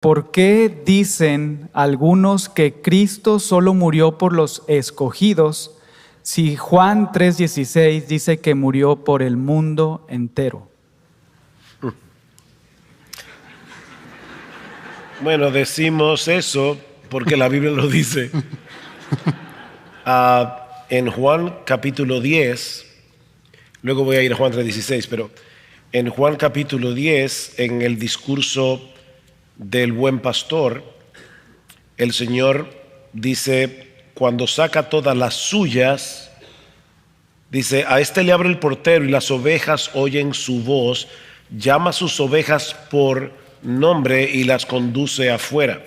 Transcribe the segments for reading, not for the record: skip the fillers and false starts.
¿Por qué dicen algunos que Cristo solo murió por los escogidos, si Juan 3:16 dice que murió por el mundo entero? Bueno, decimos eso porque la Biblia lo dice. En Juan capítulo 10, luego voy a ir a Juan 3:16, pero en Juan capítulo 10, en el discurso del buen pastor, el Señor dice, cuando saca todas las suyas, dice, a este le abre el portero y las ovejas oyen su voz, llama a sus ovejas por nombre y las conduce afuera.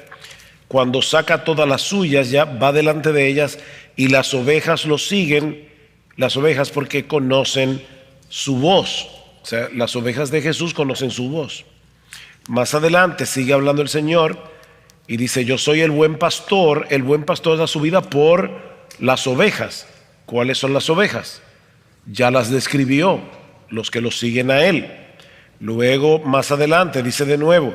Cuando saca todas las suyas, ya va delante de ellas y las ovejas lo siguen, las ovejas porque conocen su voz. O sea, las ovejas de Jesús conocen su voz. Más adelante sigue hablando el Señor y dice, yo soy el buen pastor da su vida por las ovejas. ¿Cuáles son las ovejas? Ya las describió, los que lo siguen a Él. Luego, más adelante, dice de nuevo,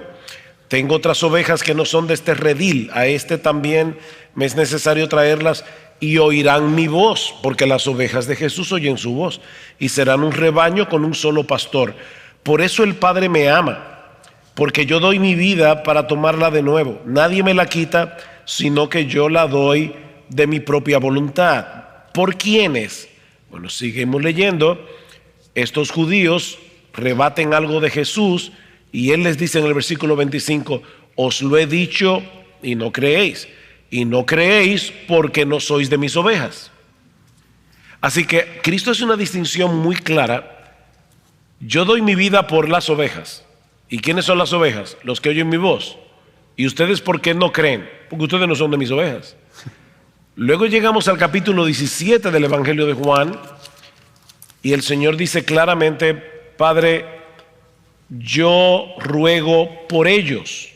tengo otras ovejas que no son de este redil, a este también me es necesario traerlas y oirán mi voz, porque las ovejas de Jesús oyen su voz y serán un rebaño con un solo pastor. Por eso el Padre me ama, porque yo doy mi vida para tomarla de nuevo. Nadie me la quita, sino que yo la doy de mi propia voluntad. ¿Por quiénes? Bueno, seguimos leyendo. Estos judíos rebaten algo de Jesús y Él les dice en el versículo 25, os lo he dicho y no creéis. Y no creéis porque no sois de mis ovejas. Así que Cristo hace una distinción muy clara. Yo doy mi vida por las ovejas. ¿Y quiénes son las ovejas? Los que oyen mi voz. ¿Y ustedes por qué no creen? Porque ustedes no son de mis ovejas. Luego llegamos al capítulo 17 del Evangelio de Juan y el Señor dice claramente, Padre, yo ruego por ellos.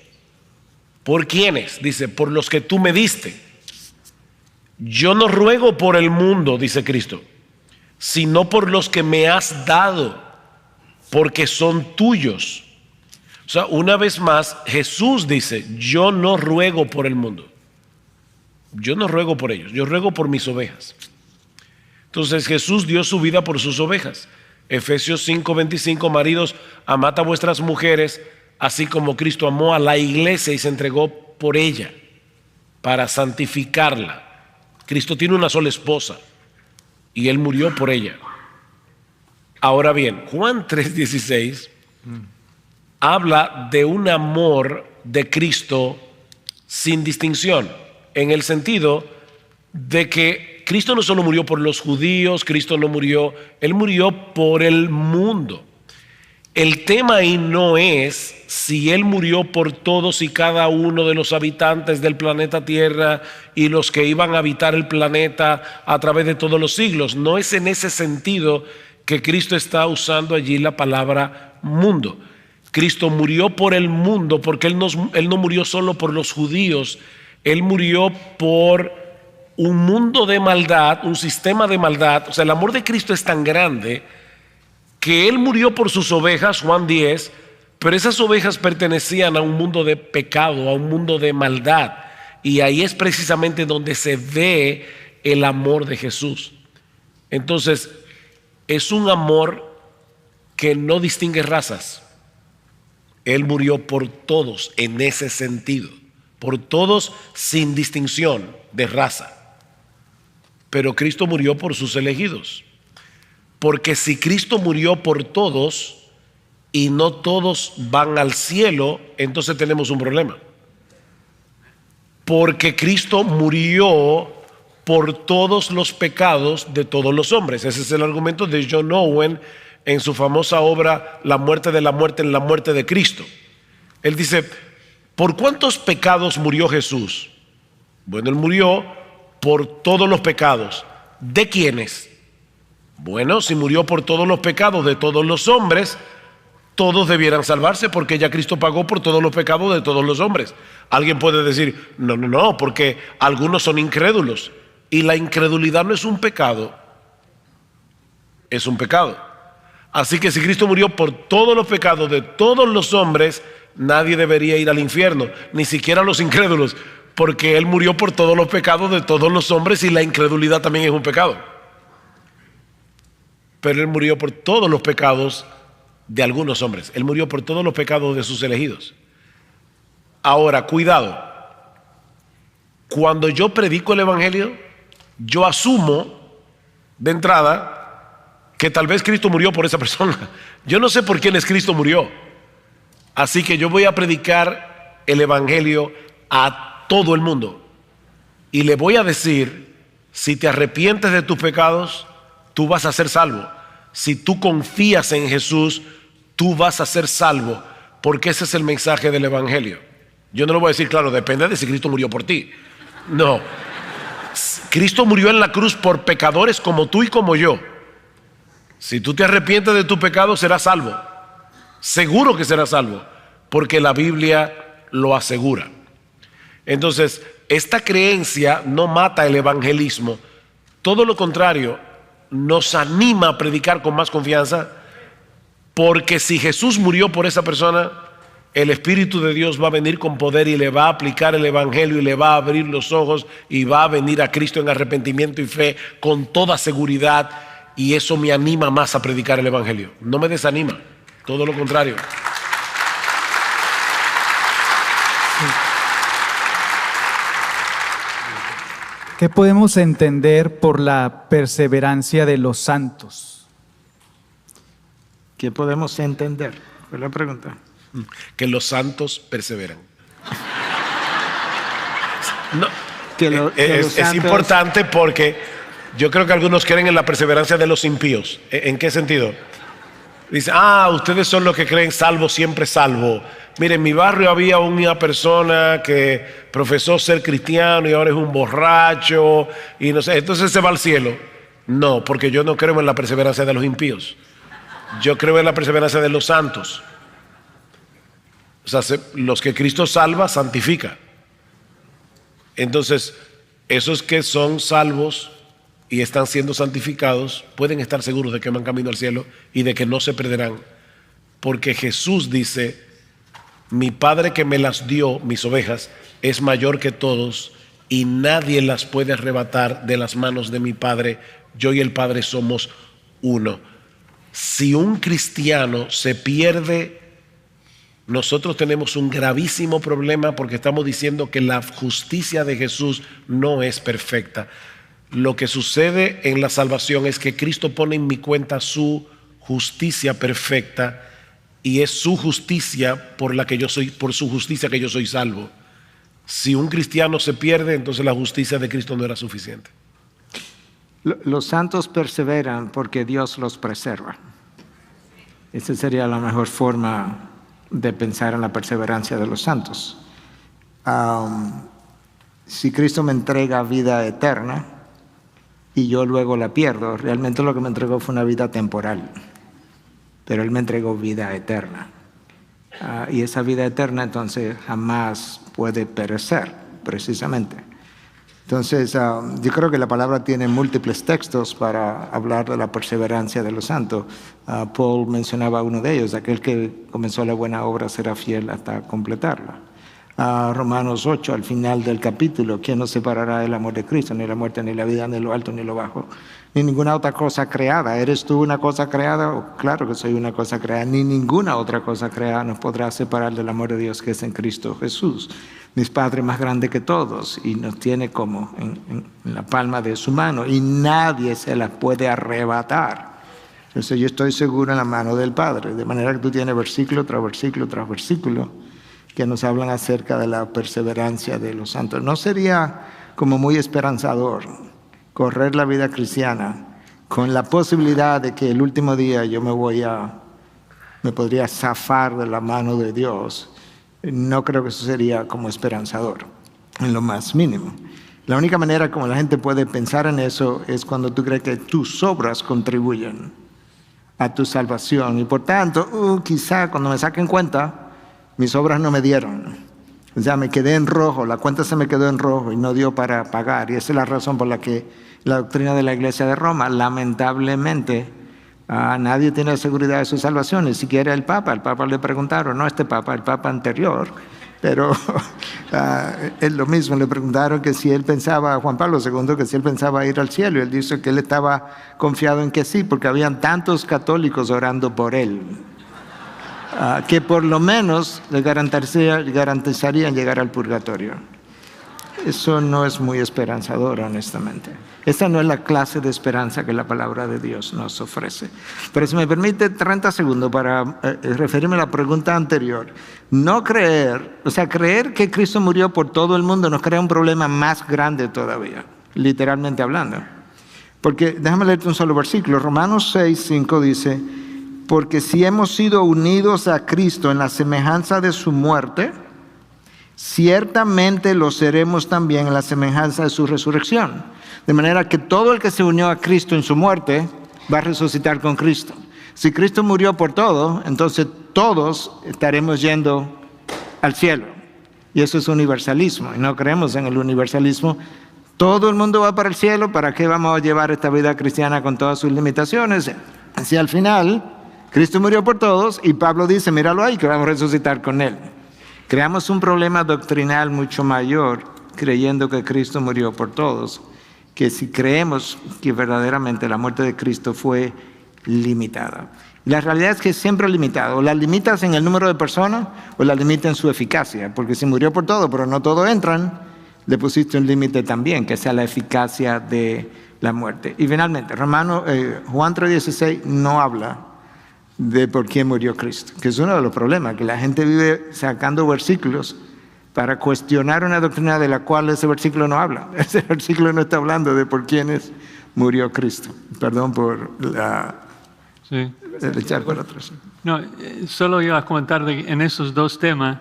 ¿Por quiénes? Dice, por los que tú me diste. Yo no ruego por el mundo, dice Cristo, sino por los que me has dado, porque son tuyos. O sea, una vez más, Jesús dice, yo no ruego por el mundo. Yo no ruego por ellos, yo ruego por mis ovejas. Entonces Jesús dio su vida por sus ovejas. Efesios 5:25, maridos, amad a vuestras mujeres, así como Cristo amó a la iglesia y se entregó por ella, para santificarla. Cristo tiene una sola esposa y Él murió por ella. Ahora bien, Juan 3:16 habla de un amor de Cristo sin distinción, en el sentido de que Cristo no solo murió por los judíos, Cristo no murió, Él murió por el mundo. El tema ahí no es si Él murió por todos y cada uno de los habitantes del planeta Tierra y los que iban a habitar el planeta a través de todos los siglos. No es en ese sentido que Cristo está usando allí la palabra mundo. Cristo murió por el mundo porque Él no murió solo por los judíos, Él murió por un mundo de maldad, un sistema de maldad. O sea, el amor de Cristo es tan grande que Él murió por sus ovejas, Juan 10, pero esas ovejas pertenecían a un mundo de pecado, a un mundo de maldad. Y ahí es precisamente donde se ve el amor de Jesús. Entonces, es un amor que no distingue razas. Él murió por todos en ese sentido, por todos sin distinción de raza. Pero Cristo murió por sus elegidos. Porque si Cristo murió por todos y no todos van al cielo, entonces tenemos un problema. Porque Cristo murió por todos los pecados de todos los hombres. Ese es el argumento de John Owen en su famosa obra La muerte de la muerte en la muerte de Cristo. Él dice, ¿por cuántos pecados murió Jesús? Bueno, Él murió por todos los pecados. ¿De quiénes? Bueno, si murió por todos los pecados de todos los hombres, todos debieran salvarse porque ya Cristo pagó por todos los pecados de todos los hombres. Alguien puede decir, no, porque algunos son incrédulos. Y la incredulidad no es un pecado, es un pecado. Así que si Cristo murió por todos los pecados de todos los hombres, nadie debería ir al infierno, ni siquiera los incrédulos, porque Él murió por todos los pecados de todos los hombres y la incredulidad también es un pecado. Pero Él murió por todos los pecados de algunos hombres. Él murió por todos los pecados de sus elegidos. Ahora, cuidado. Cuando yo predico el evangelio, yo asumo de entrada que tal vez Cristo murió por esa persona. Yo no sé por quiénes Cristo murió. Así que yo voy a predicar el evangelio a todo el mundo. Y le voy a decir, si te arrepientes de tus pecados, tú vas a ser salvo. Si tú confías en Jesús, tú vas a ser salvo, porque ese es el mensaje del evangelio. Yo no lo voy a decir, claro, depende de si Cristo murió por ti. No. Cristo murió en la cruz por pecadores como tú y como yo. Si tú te arrepientes de tu pecado, serás salvo. Seguro que serás salvo, porque la Biblia lo asegura. Entonces, esta creencia no mata el evangelismo. Todo lo contrario, nos anima a predicar con más confianza, porque si Jesús murió por esa persona, el Espíritu de Dios va a venir con poder y le va a aplicar el evangelio y le va a abrir los ojos y va a venir a Cristo en arrepentimiento y fe con toda seguridad, y eso me anima más a predicar el evangelio. No me desanima, todo lo contrario. ¿Qué podemos entender por la perseverancia de los santos? ¿Qué podemos entender? Fue la pregunta. Que los santos perseveran. No, es importante, porque yo creo que algunos creen en la perseverancia de los impíos. ¿En qué sentido? Dice, ustedes son los que creen salvo, siempre salvo. Mire, en mi barrio había una persona que profesó ser cristiano y ahora es un borracho y no sé, entonces se va al cielo. No, porque yo no creo en la perseverancia de los impíos. Yo creo en la perseverancia de los santos. O sea, los que Cristo salva, santifica. Entonces, esos que son salvos y están siendo santificados pueden estar seguros de que van camino al cielo y de que no se perderán, porque Jesús dice: mi Padre que me las dio, mis ovejas, es mayor que todos y nadie las puede arrebatar de las manos de mi Padre. Yo y el Padre somos uno. Si un cristiano se pierde, nosotros tenemos un gravísimo problema, porque estamos diciendo que la justicia de Jesús no es perfecta. Lo que sucede en la salvación es que Cristo pone en mi cuenta su justicia perfecta, y es su justicia por su justicia que yo soy salvo. Si un cristiano se pierde, entonces la justicia de Cristo no era suficiente. Los santos perseveran porque Dios los preserva. Esa sería la mejor forma de pensar en la perseverancia de los santos. Si Cristo me entrega vida eterna y yo luego la pierdo, realmente lo que me entregó fue una vida temporal, pero Él me entregó vida eterna. Y esa vida eterna entonces jamás puede perecer, precisamente. Entonces, yo creo que la palabra tiene múltiples textos para hablar de la perseverancia de los santos. Paul mencionaba uno de ellos: aquel que comenzó la buena obra será fiel hasta completarla. Romanos 8, al final del capítulo: ¿quién nos separará del amor de Cristo? Ni la muerte, ni la vida, ni lo alto, ni lo bajo, ni ninguna otra cosa creada. ¿Eres tú una cosa creada? Oh, claro que soy una cosa creada. Ni ninguna otra cosa creada nos podrá separar del amor de Dios que es en Cristo Jesús. Mi Padre más grande que todos y nos tiene como en la palma de su mano, y nadie se la puede arrebatar. Entonces yo estoy seguro en la mano del Padre, de manera que tú tienes versículo tras versículo tras versículo que nos hablan acerca de la perseverancia de los santos. ¿No sería como muy esperanzador correr la vida cristiana con la posibilidad de que el último día yo me podría zafar de la mano de Dios? No creo que eso sería como esperanzador, en lo más mínimo. La única manera como la gente puede pensar en eso es cuando tú crees que tus obras contribuyen a tu salvación, y por tanto, quizá cuando me saquen cuenta, mis obras no me dieron. O sea, me quedé en rojo, la cuenta se me quedó en rojo y no dio para pagar. Y esa es la razón por la que la doctrina de la Iglesia de Roma, lamentablemente, Nadie tiene seguridad de su salvación, ni siquiera el Papa. El Papa le preguntaron, no este Papa, el Papa anterior, pero es lo mismo, le preguntaron que si él pensaba, Juan Pablo II, que si él pensaba ir al cielo, y él dice que él estaba confiado en que sí, porque habían tantos católicos orando por él, que por lo menos le garantizarían llegar al purgatorio. Eso no es muy esperanzador, honestamente. Esa no es la clase de esperanza que la palabra de Dios nos ofrece. Pero si me permite 30 segundos para referirme a la pregunta anterior. No creer, o sea, creer que Cristo murió por todo el mundo nos crea un problema más grande todavía, literalmente hablando. Porque, déjame leerte un solo versículo. Romanos 6:5 dice, porque si hemos sido unidos a Cristo en la semejanza de su muerte, ciertamente lo seremos también en la semejanza de su resurrección. De manera que todo el que se unió a Cristo en su muerte va a resucitar con Cristo. Si Cristo murió por todo, entonces todos estaremos yendo al cielo. Y eso es universalismo. Y no creemos en el universalismo. Todo el mundo va para el cielo. ¿Para qué vamos a llevar esta vida cristiana con todas sus limitaciones? Si al final Cristo murió por todos y Pablo dice, míralo ahí, que vamos a resucitar con él. Creamos un problema doctrinal mucho mayor creyendo que Cristo murió por todos, que si creemos que verdaderamente la muerte de Cristo fue limitada. La realidad es que es siempre limitada. O la limitas en el número de personas o la limitas en su eficacia. Porque si murió por todo, pero no todos entran, le pusiste un límite también, que sea la eficacia de la muerte. Y finalmente, Juan 3:16 no habla de por qué murió Cristo, que es uno de los problemas, que la gente vive sacando versículos para cuestionar una doctrina de la cual ese versículo no habla. Ese versículo no está hablando de por quiénes murió Cristo. Perdón por el echar por atrás. No, solo iba a comentar en esos dos temas,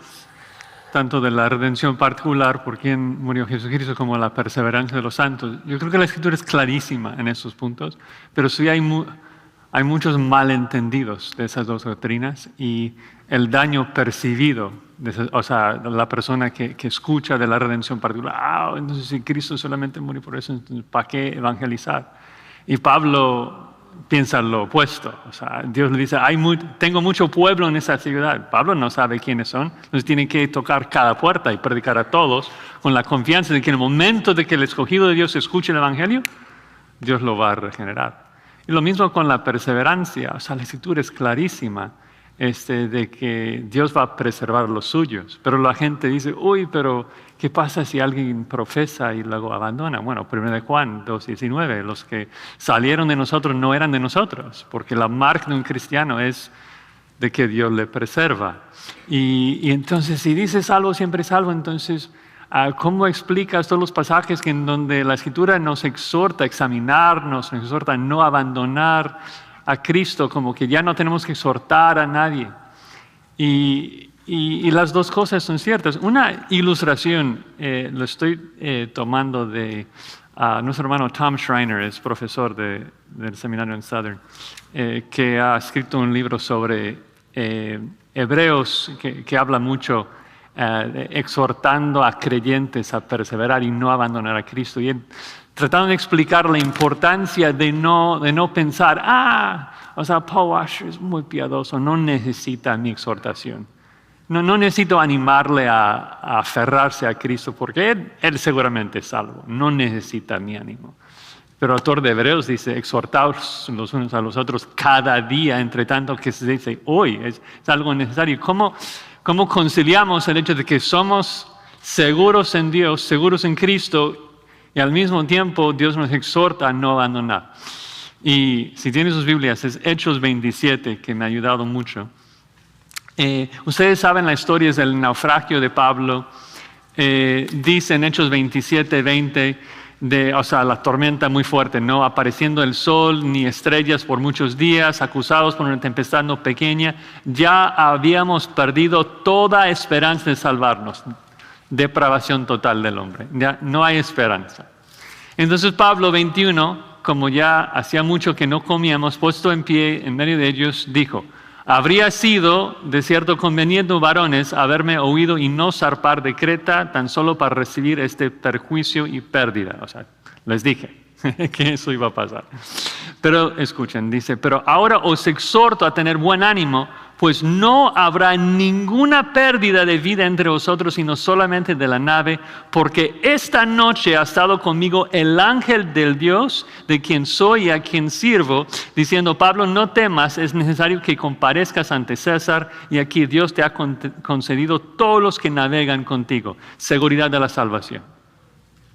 tanto de la redención particular, por quién murió Jesucristo, como la perseverancia de los santos. Yo creo que la Escritura es clarísima en esos puntos, pero sí hay muchos malentendidos de esas dos doctrinas y el daño percibido, o sea, la persona que escucha de la redención particular, entonces si Cristo solamente murió por eso, entonces ¿para qué evangelizar? Y Pablo piensa lo opuesto, o sea, Dios le dice, tengo mucho pueblo en esa ciudad. Pablo no sabe quiénes son, entonces tiene que tocar cada puerta y predicar a todos con la confianza de que en el momento de que el escogido de Dios escuche el evangelio, Dios lo va a regenerar. Y lo mismo con la perseverancia, o sea, la Escritura es clarísima de que Dios va a preservar los suyos. Pero la gente dice, uy, pero ¿qué pasa si alguien profesa y luego abandona? Bueno, 1 Juan 2:19, los que salieron de nosotros no eran de nosotros, porque la marca de un cristiano es de que Dios le preserva. Y entonces, si dice salvo, siempre salvo, entonces ¿cómo explicas todos los pasajes en donde la Escritura nos exhorta a examinarnos, nos exhorta a no abandonar a Cristo, como que ya no tenemos que exhortar a nadie? Y las dos cosas son ciertas. Una ilustración, lo estoy tomando de nuestro hermano Tom Schreiner, es profesor del seminario en Southern, que ha escrito un libro sobre Hebreos que habla mucho exhortando a creyentes a perseverar y no abandonar a Cristo. Y él, tratando de explicar la importancia de no pensar, o sea, Paul Washer es muy piadoso, no necesita mi exhortación. No necesito animarle a aferrarse a Cristo porque él seguramente es salvo, no necesita mi ánimo. Pero el autor de Hebreos dice, exhortaos los unos a los otros cada día, entre tanto que se dice hoy, es algo necesario. ¿Cómo conciliamos el hecho de que somos seguros en Dios, seguros en Cristo, y al mismo tiempo Dios nos exhorta a no abandonar? Y si tienen sus Biblias, es Hechos 27, que me ha ayudado mucho. Ustedes saben la historia del naufragio de Pablo. Dice en Hechos 27:20, o sea, la tormenta muy fuerte, no apareciendo el sol ni estrellas por muchos días, acusados por una tempestad no pequeña, ya habíamos perdido toda esperanza de salvarnos. Depravación total del hombre, ya no hay esperanza. Entonces Pablo 21, como ya hacía mucho que no comíamos, puesto en pie en medio de ellos, dijo, habría sido de cierto conveniente, varones, haberme oído y no zarpar de Creta tan solo para recibir este perjuicio y pérdida. O sea, les dije que eso iba a pasar. Pero escuchen, dice, pero ahora os exhorto a tener buen ánimo, pues no habrá ninguna pérdida de vida entre vosotros, sino solamente de la nave, porque esta noche ha estado conmigo el ángel del Dios, de quien soy y a quien sirvo, diciendo, Pablo, no temas, es necesario que comparezcas ante César, y aquí Dios te ha concedido todos los que navegan contigo, seguridad de la salvación.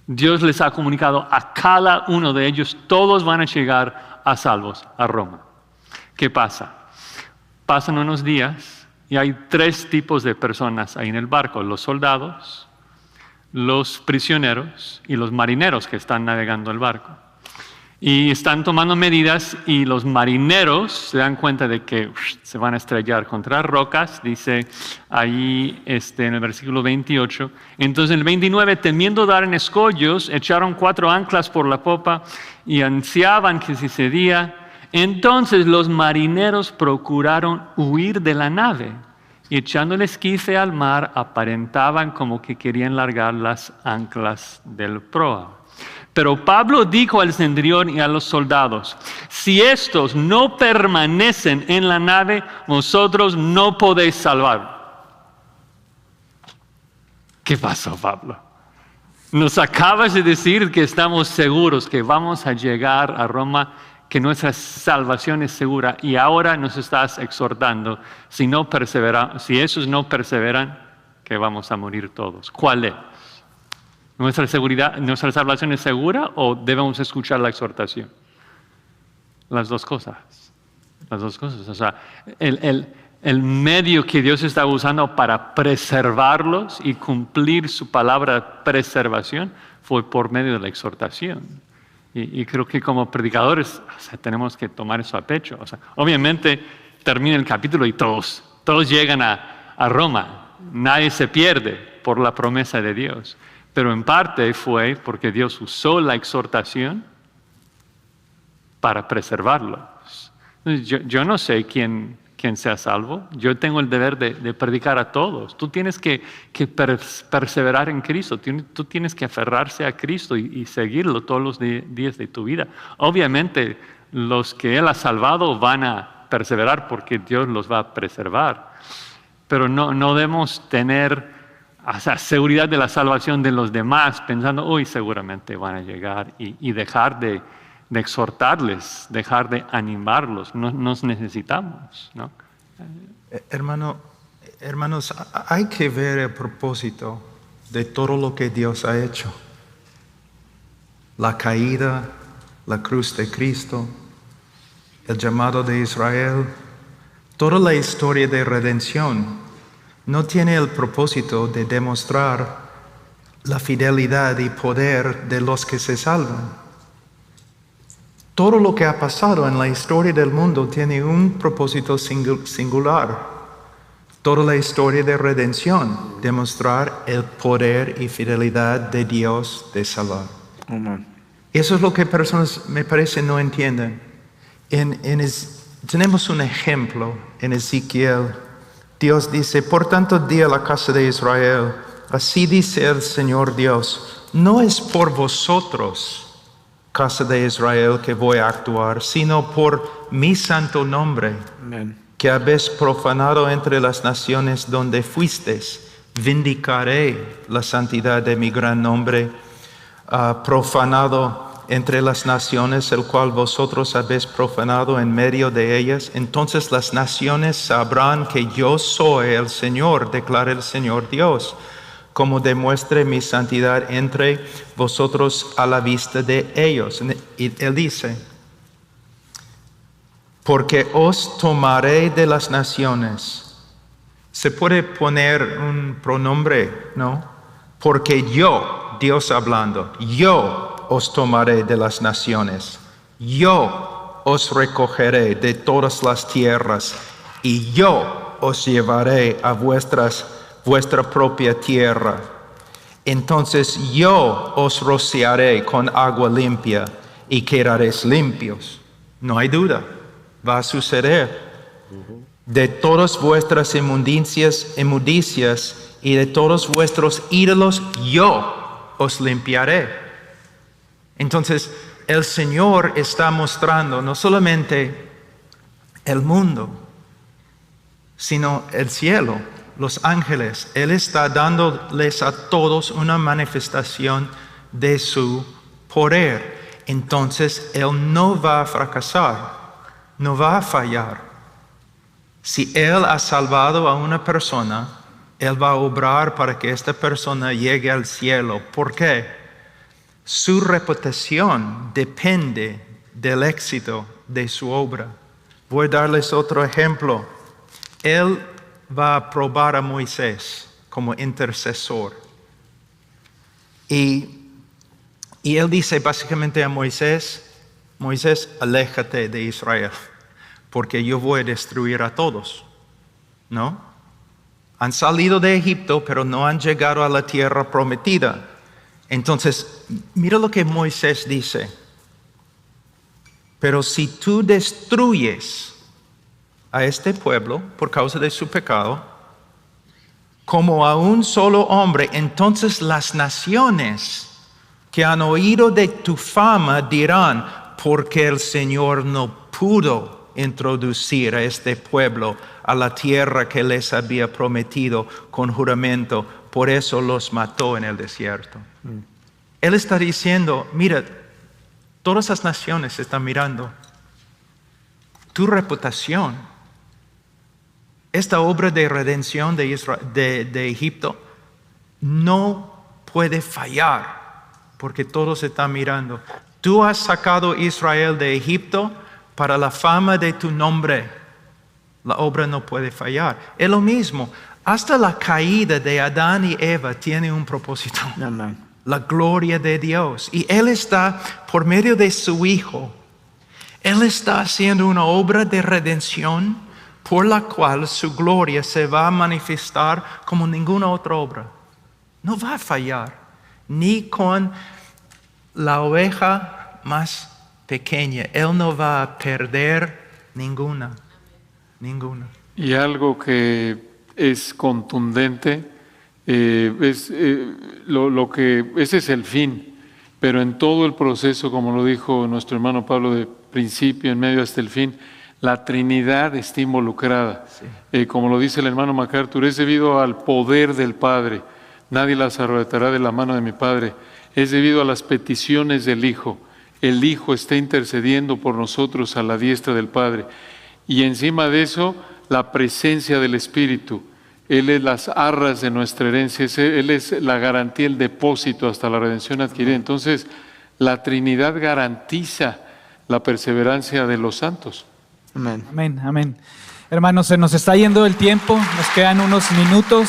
Dios les ha comunicado a cada uno de ellos, todos van a llegar a salvos a Roma. ¿Qué pasa? Pasan unos días y hay 3 tipos de personas ahí en el barco: los soldados, los prisioneros y los marineros que están navegando el barco. Y están tomando medidas y los marineros se dan cuenta de que se van a estrellar contra rocas, dice ahí en el versículo 28. Entonces en el 29, temiendo dar en escollos, echaron 4 anclas por la popa y ansiaban que se día. Entonces los marineros procuraron huir de la nave y echando el esquife al mar aparentaban como que querían largar las anclas del proa. Pero Pablo dijo al centurión y a los soldados, si estos no permanecen en la nave, vosotros no podéis salvar. ¿Qué pasó, Pablo? Nos acabas de decir que estamos seguros que vamos a llegar a Roma, que nuestra salvación es segura, y ahora nos estás exhortando, si esos no perseveran, que vamos a morir todos. ¿Cuál es? ¿Nuestra salvación es segura o debemos escuchar la exhortación? Las dos cosas. Las dos cosas. O sea, el medio que Dios está usando para preservarlos y cumplir su palabra de preservación fue por medio de la exhortación. Y creo que como predicadores tenemos que tomar eso a pecho. O sea, obviamente termina el capítulo y todos llegan a Roma. Nadie se pierde por la promesa de Dios. Pero en parte fue porque Dios usó la exhortación para preservarlos. Yo no sé quién sea salvo. Yo tengo el deber de predicar a todos. Tú tienes que perseverar en Cristo. Tú tienes que aferrarse a Cristo y seguirlo todos los días de tu vida. Obviamente, los que Él ha salvado van a perseverar porque Dios los va a preservar. Pero no debemos tener seguridad de la salvación de los demás, pensando, hoy seguramente van a llegar y dejar de exhortarles, dejar de animarlos. Nos necesitamos, ¿no? Hermanos, hay que ver el propósito de todo lo que Dios ha hecho. La caída, la cruz de Cristo, el llamado de Israel, toda la historia de redención no tiene el propósito de demostrar la fidelidad y poder de los que se salvan. Todo lo que ha pasado en la historia del mundo tiene un propósito singular. Toda la historia de redención, demostrar el poder y fidelidad de Dios de salvar. Eso es lo que personas, me parece, no entienden. Tenemos un ejemplo en Ezequiel. Dios dice, por tanto di a la casa de Israel, así dice el Señor Dios, no es por vosotros, casa de Israel, que voy a actuar, sino por mi santo nombre, Amén, que habéis profanado entre las naciones donde fuisteis. Vindicaré la santidad de mi gran nombre, profanado entre las naciones, el cual vosotros habéis profanado en medio de ellas. Entonces las naciones sabrán que yo soy el Señor, declara el Señor Dios, como demuestre mi santidad entre vosotros a la vista de ellos. Y Él dice, porque os tomaré de las naciones. Se puede poner un pronombre, ¿no? Porque yo, Dios hablando, yo os tomaré de las naciones, yo os recogeré de todas las tierras, y yo os llevaré a vuestra propia tierra. Entonces yo os rociaré con agua limpia, y quedaréis limpios. No hay duda, va a suceder. De todas vuestras inmundicias y de todos vuestros ídolos, yo os limpiaré. Entonces, el Señor está mostrando no solamente el mundo, sino el cielo, los ángeles. Él está dándoles a todos una manifestación de su poder. Entonces, Él no va a fracasar, no va a fallar. Si Él ha salvado a una persona, Él va a obrar para que esta persona llegue al cielo. ¿Por qué? Su reputación depende del éxito de su obra. Voy a darles otro ejemplo. Él va a probar a Moisés como intercesor. Y Él dice básicamente a Moisés, Moisés, aléjate de Israel, porque yo voy a destruir a todos. ¿No? Han salido de Egipto, pero no han llegado a la tierra prometida. Entonces, mira lo que Moisés dice. Pero si tú destruyes a este pueblo por causa de su pecado, como a un solo hombre, entonces las naciones que han oído de tu fama dirán, porque el Señor no pudo introducir a este pueblo a la tierra que les había prometido con juramento, por eso los mató en el desierto. Él está diciendo, mira, todas las naciones están mirando tu reputación. Esta obra de redención de Egipto no puede fallar, porque todos están mirando. Tú has sacado a Israel de Egipto para la fama de tu nombre. La obra no puede fallar. Es lo mismo. Hasta la caída de Adán y Eva tiene un propósito. Amén. La gloria de Dios. Y Él está, por medio de su Hijo, Él está haciendo una obra de redención por la cual su gloria se va a manifestar como ninguna otra obra. No va a fallar, ni con la oveja más pequeña. Él no va a perder ninguna. Y algo que es contundente, ese es el fin, pero en todo el proceso, como lo dijo nuestro hermano Pablo, de principio, en medio hasta el fin, la Trinidad está involucrada. Sí. Como lo dice el hermano MacArthur, es debido al poder del Padre. Nadie las arrebatará de la mano de mi Padre. Es debido a las peticiones del Hijo. El Hijo está intercediendo por nosotros a la diestra del Padre. Y encima de eso, la presencia del Espíritu. Él es las arras de nuestra herencia. Él es la garantía, el depósito hasta la redención adquirida. Entonces, la Trinidad garantiza la perseverancia de los santos. Amén. Amén, amén. Hermanos, se nos está yendo el tiempo, nos quedan unos minutos.